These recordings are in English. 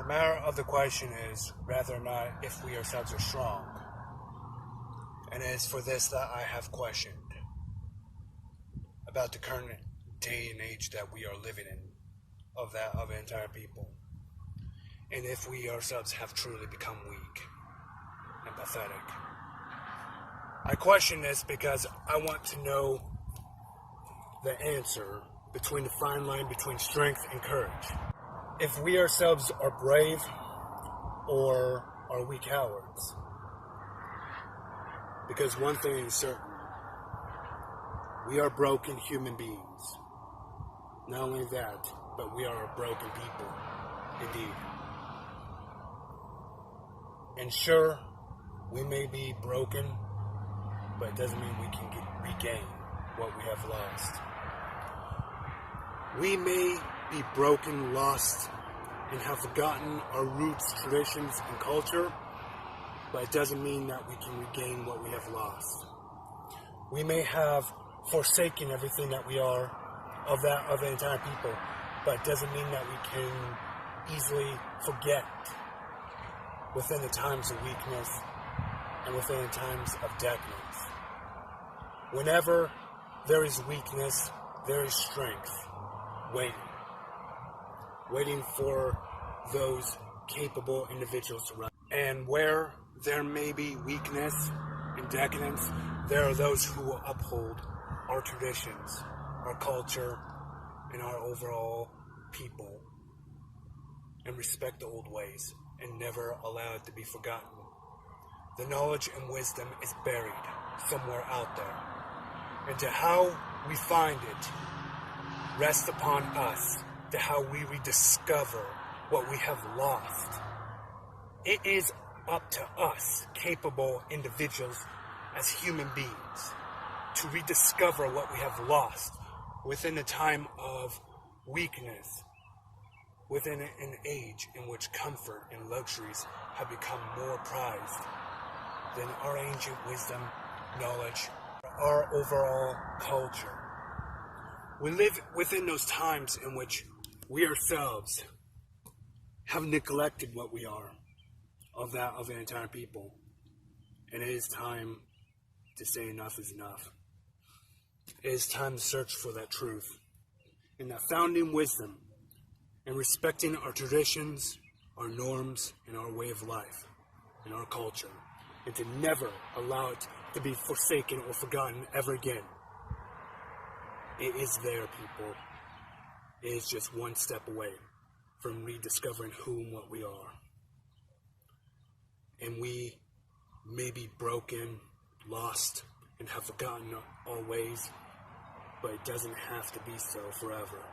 matter of the question is rather or not if we ourselves are strong. And it is for this that I have questioned about the current day and age that we are living in, of that of the entire people. And if we ourselves have truly become weak and pathetic. I question this because I want to know the answer between the fine line between strength and courage. If we ourselves are brave or are we cowards? Because one thing is certain, we are broken human beings. Not only that, but we are a broken people, indeed. And sure, we may be broken, but it doesn't mean we can regain what we have lost. We may be broken, lost, and have forgotten our roots, traditions, and culture, but it doesn't mean that we can regain what we have lost. We may have forsaken everything that we are of the entire people, but it doesn't mean that we can easily forget within the times of weakness and within the times of decadence. Whenever there is weakness, there is strength waiting for those capable individuals to rise. And where there may be weakness and decadence, there are those who will uphold our traditions, our culture, and our overall people, and respect the old ways, and never allow it to be forgotten. The knowledge and wisdom is buried somewhere out there, and to how we find it rests upon us, to how we rediscover what we have lost. It is up to us, capable individuals as human beings, to rediscover what we have lost within a time of weakness, within an age in which comfort and luxuries have become more prized than our ancient wisdom, knowledge, our overall culture. We live within those times in which we ourselves have neglected what we are of the entire people. And it is time to say enough is enough. It is time to search for that truth and that founding wisdom and respecting our traditions, our norms, and our way of life and our culture, and to never allow it to be forsaken or forgotten ever again. It is there, people. It is just one step away from rediscovering who and what we are. And we may be broken, lost, and have forgotten our ways, but it doesn't have to be so forever.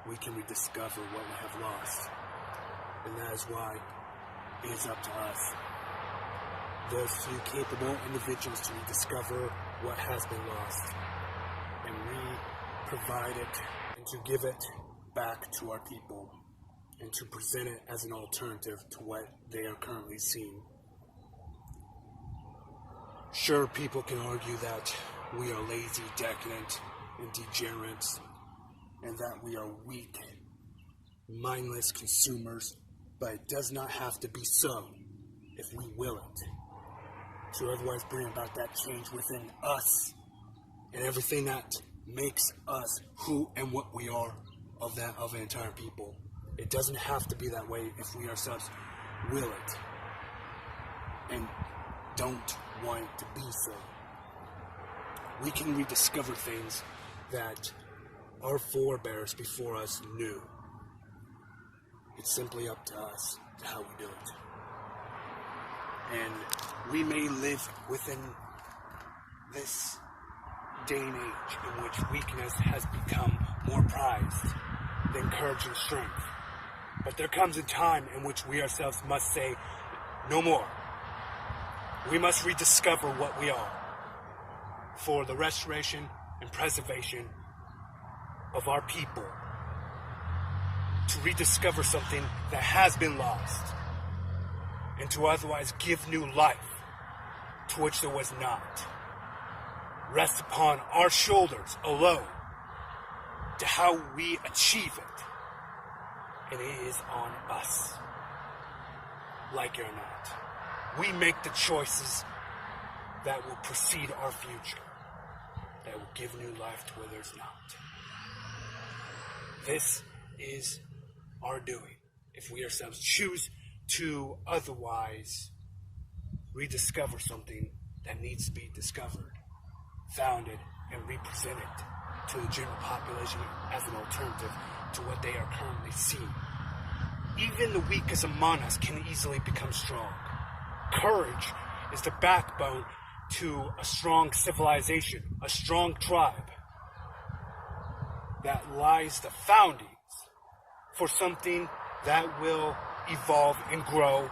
We can rediscover what we have lost. And that is why it is up to us, those few capable individuals, to rediscover what has been lost and provide it and to give it back to our people and to present it as an alternative to what they are currently seeing. Sure, people can argue that we are lazy, decadent, and degenerates, and that we are weak, mindless consumers, but it does not have to be so if we will it. To otherwise bring about that change within us and everything that makes us who and what we are of the entire people. It doesn't have to be that way if we ourselves will it and don't want it to be so. We can rediscover things that our forebears before us knew. It's simply up to us to how we do it. And we may live within this day and age in which weakness has become more prized than courage and strength. But there comes a time in which we ourselves must say, no more. We must rediscover what we are for the restoration and preservation of our people. To rediscover something that has been lost and to otherwise give new life to which there was not. Rest upon our shoulders alone to how we achieve it. and it is on us. Like it or not, we make the choices that will precede our future, that will give new life to where there's not. This is our doing. If we ourselves choose to otherwise rediscover something that needs to be discovered, founded, and represented to the general population as an alternative to what they are currently seeing. Even the weakest among us can easily become strong. Courage is the backbone to a strong civilization, a strong tribe that lies the foundings for something that will evolve and grow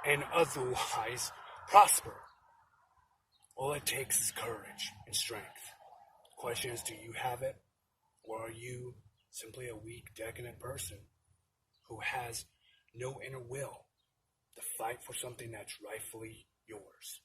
and otherwise prosper. All it takes is courage and strength. The question is, do you have it? Or are you simply a weak, decadent person who has no inner will to fight for something that's rightfully yours?